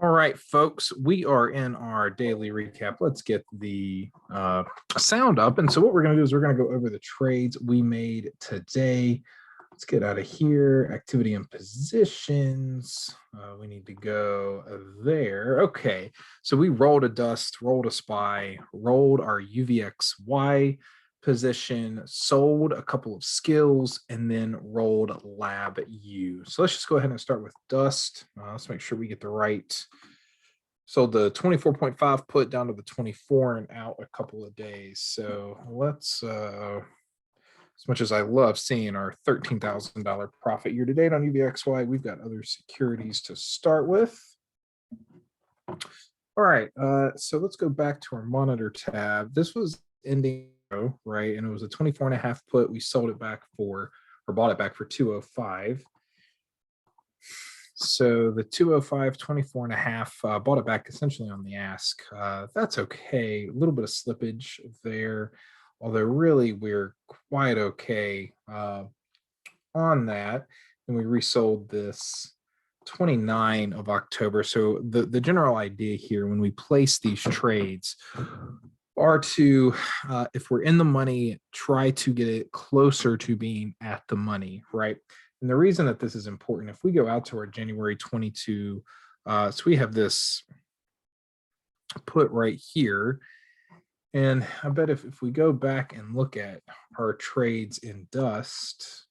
All right, folks, we are in our daily recap. Let's get the sound up. And so what we're going to do is we're going to go over the trades we made today. Let's get out of here. Activity and positions. We need to go there. Okay, so we rolled a dust, rolled a SPY, rolled our UVXY position, sold a couple of skills, and then rolled lab U. So let's just go ahead and start with dust. Let's make sure we get the right. So the 24.5 put down to the 24 and out a couple of days. So let's, as much as I love seeing our $13,000 profit year to date on UVXY, we've got other securities to start with. All right, so let's go back to our monitor tab. This was ending, right? And it was a 24.5 put. We sold it back for, or bought it back for 205. So the 205, 24.5, bought it back essentially on the ask. That's okay. A little bit of slippage there, although really we're quite okay on that. And we resold this 29 of October. So the general idea here when we place these trades are to, if we're in the money, try to get it closer to being at the money, right? And the reason that this is important, if we go out to our January 22, so we have this put right here. And I bet if we go back and look at our trades in dust,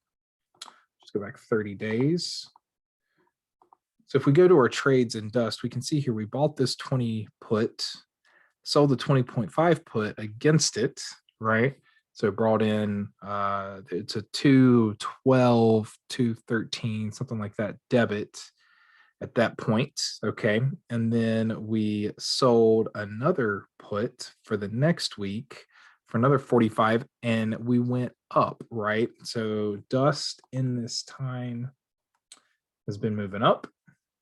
just go back 30 days. So if we go to our trades in dust, we can see here we bought this 20 put, sold the 20.5 put against it, right? So it brought in, it's a 212, 213, something like that debit at that point, okay? And then we sold another put for the next week for another 45, and we went up, right? So dust in this time has been moving up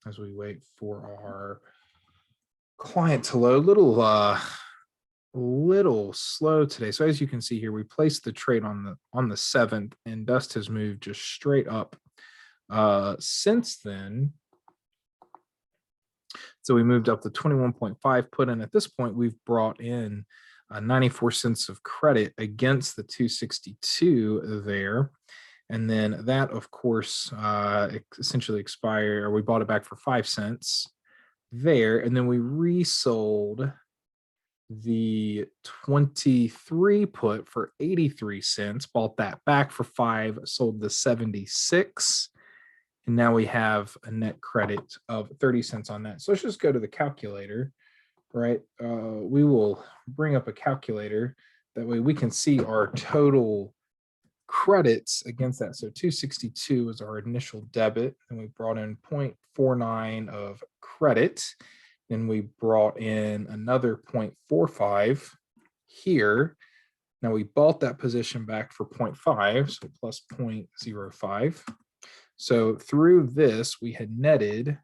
as we wait for our client to load. Little slow today. So as you can see here, we placed the trade on the 7th, and dust has moved just straight up since then. So we moved up the 21.5 put, and at this point we've brought in 94 cents of credit against the 262 there. And then that, of course, essentially expired, or we bought it back for 5 cents there. And then we resold the 23 put for 83 cents, bought that back for 5, sold the 76. And now we have a net credit of 30 cents on that. So let's just go to the calculator, right? We will bring up a calculator. That way we can see our total credits against that. So 262 is our initial debit, and we brought in 0.49 of credit. Then we brought in another 0.45 here. Now we bought that position back for 0.5, so plus 0.05. So through this, we had netted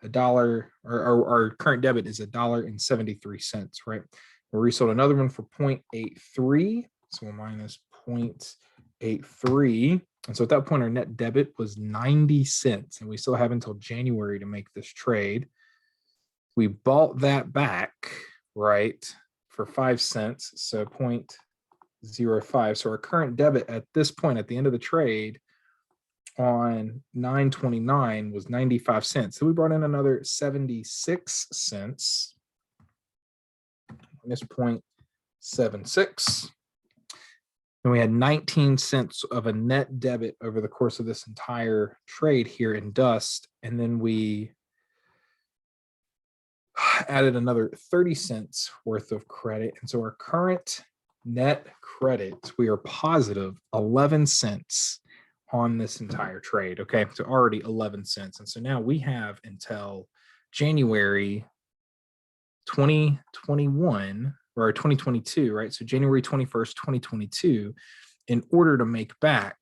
$1, or our current debit is $1.73, right? We resold another one for 0.83, so we'll minus 0.83. And so at that point, our net debit was 90 cents, and we still have until January to make this trade. We bought that back, right, for 5 cents, so 0.05. So our current debit at this point, at the end of the trade on 9/29 was 95 cents. So we brought in another 76 cents, minus 0.76. And we had 19 cents of a net debit over the course of this entire trade here in dust. And then we added another 30 cents worth of credit. And so our current net credit, we are positive 11 cents on this entire trade. Okay, so already 11 cents. And so now we have until January 2021 or 2022, right? So January 21st, 2022, in order to make back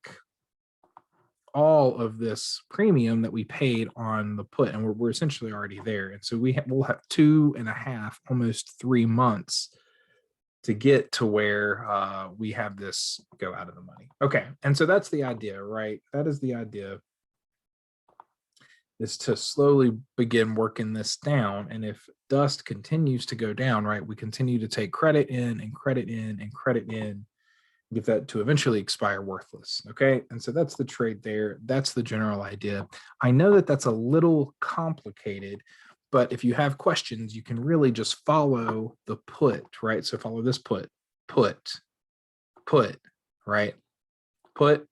all of this premium that we paid on the put, and we're essentially already there. And so we'll have 2.5, almost 3 months to get to where we have this go out of the money. Okay, and so that's the idea, right? That is the idea. is to slowly begin working this down. And if dust continues to go down, right, we continue to take credit in and credit in and credit in, get that to eventually expire worthless. Okay. And so that's the trade there. That's the general idea. I know that that's a little complicated, but if you have questions, you can really just follow the put, right? So follow this put, put, right? Put,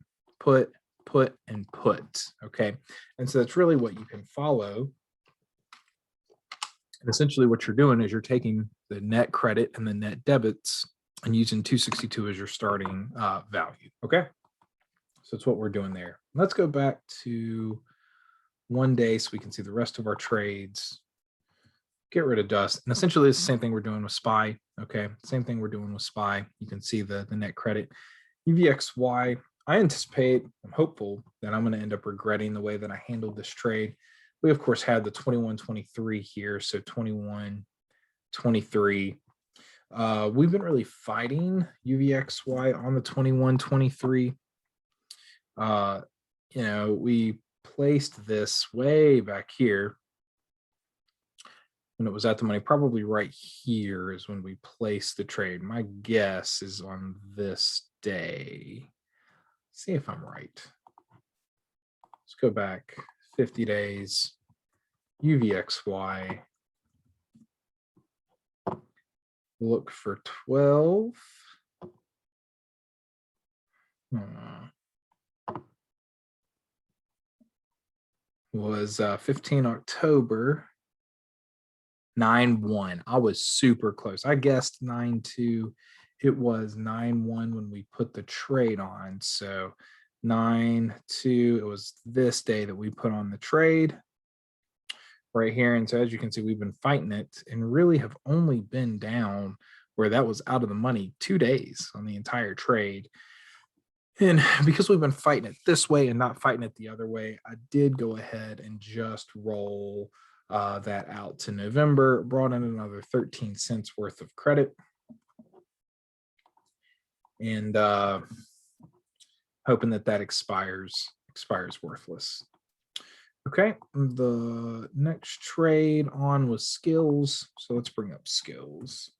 and put. Okay. And so that's really what you can follow. And essentially what you're doing is you're taking the net credit and the net debits and using 262 as your starting value. Okay. So that's what we're doing there. Let's go back to 1 day so we can see the rest of our trades. Get rid of dust. And essentially it's the same thing we're doing with SPY. Okay. Same thing we're doing with SPY. You can see the net credit. UVXY, I anticipate, I'm hopeful that I'm going to end up regretting the way that I handled this trade. We, of course, had the 21.23 here. So 21.23. We've been really fighting UVXY on the 21.23. You know, we placed this way back here when it was at the money. Probably right here is when we placed the trade. My guess is on this day. Let's see if I'm right. Let's go back 50 days. UVXY. Look for 12. Was 15 October. 9-1. I was super close. I guessed 9-2. It was 9-1 when we put the trade on. So 9-2. It was this day that we put on the trade right here. And so as you can see, we've been fighting it and really have only been down where that was out of the money 2 days on the entire trade. And because we've been fighting it this way and not fighting it the other way, I did go ahead and just roll that out to November, brought in another 13 cents worth of credit. And hoping that that expires worthless. Okay, the next trade on was skills. So let's bring up skills.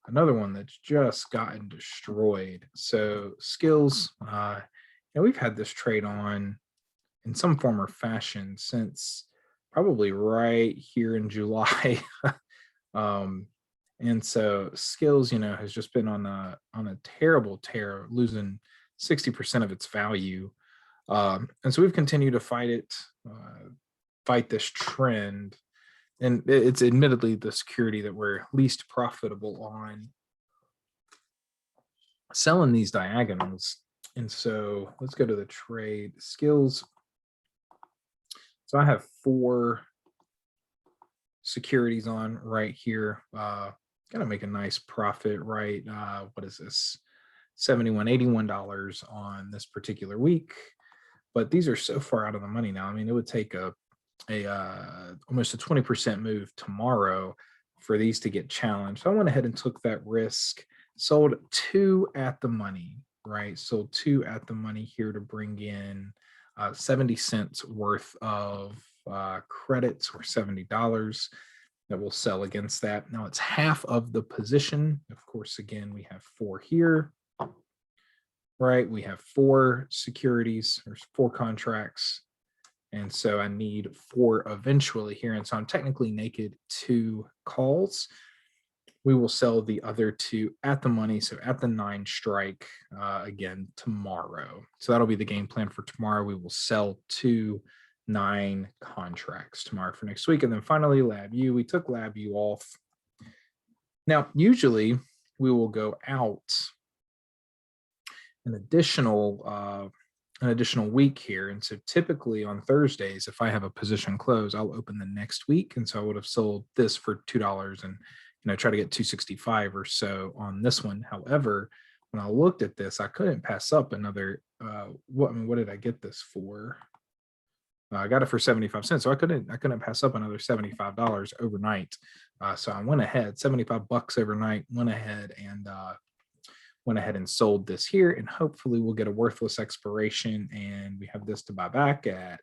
Another one that's just gotten destroyed. So skills, we've had this trade on in some form or fashion since probably right here in July. And so skills, has just been on a terrible tear, losing 60% of its value. And so we've continued to fight it, fight this trend. And it's admittedly the security that we're least profitable on selling these diagonals. And so let's go to the trade skills. So I have 4 securities on right here. Gonna make a nice profit, right? What is this? $81 on this particular week. But these are so far out of the money now. I mean, it would take almost a 20% move tomorrow for these to get challenged. So I went ahead and took that risk, sold 2 at the money, right? Sold 2 at the money here to bring in 70 cents worth of credits, or $70 that will sell against that. Now it's half of the position. Of course, again, we have 4 here, right? We have 4 securities, there's 4 contracts. And so I need 4 eventually here. And so I'm technically naked 2 calls. We will sell the other 2 at the money. So at the 9 strike again tomorrow. So that'll be the game plan for tomorrow. We will sell 2 9 contracts tomorrow for next week. And then finally, LabU. We took LabU off. Now, usually we will go out an additional week here. And so typically on Thursdays, if I have a position close, I'll open the next week. And so I would have sold this for $2 and try to get 265 or so on this one. However, when I looked at this, I couldn't pass up another what did I get this for? I got it for 75 cents. So I couldn't pass up another $75 overnight. So I went ahead, $75 overnight, went ahead and sold this here, and hopefully we'll get a worthless expiration and we have this to buy back at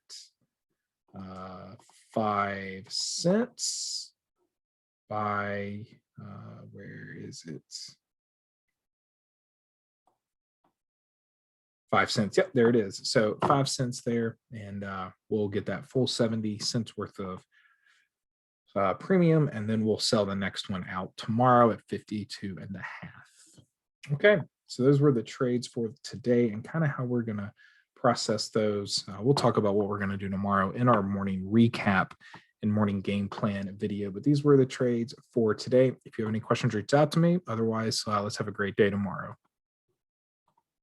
5 cents by, where is it? 5 cents. Yep, there it is. So 5 cents there, and we'll get that full 70 cents worth of premium, and then we'll sell the next one out tomorrow at 52 and a half. Okay, so those were the trades for today and kind of how we're going to process those. We'll talk about what we're going to do tomorrow in our morning recap and morning game plan video, but these were the trades for today. If you have any questions, reach out to me. Otherwise, let's have a great day tomorrow.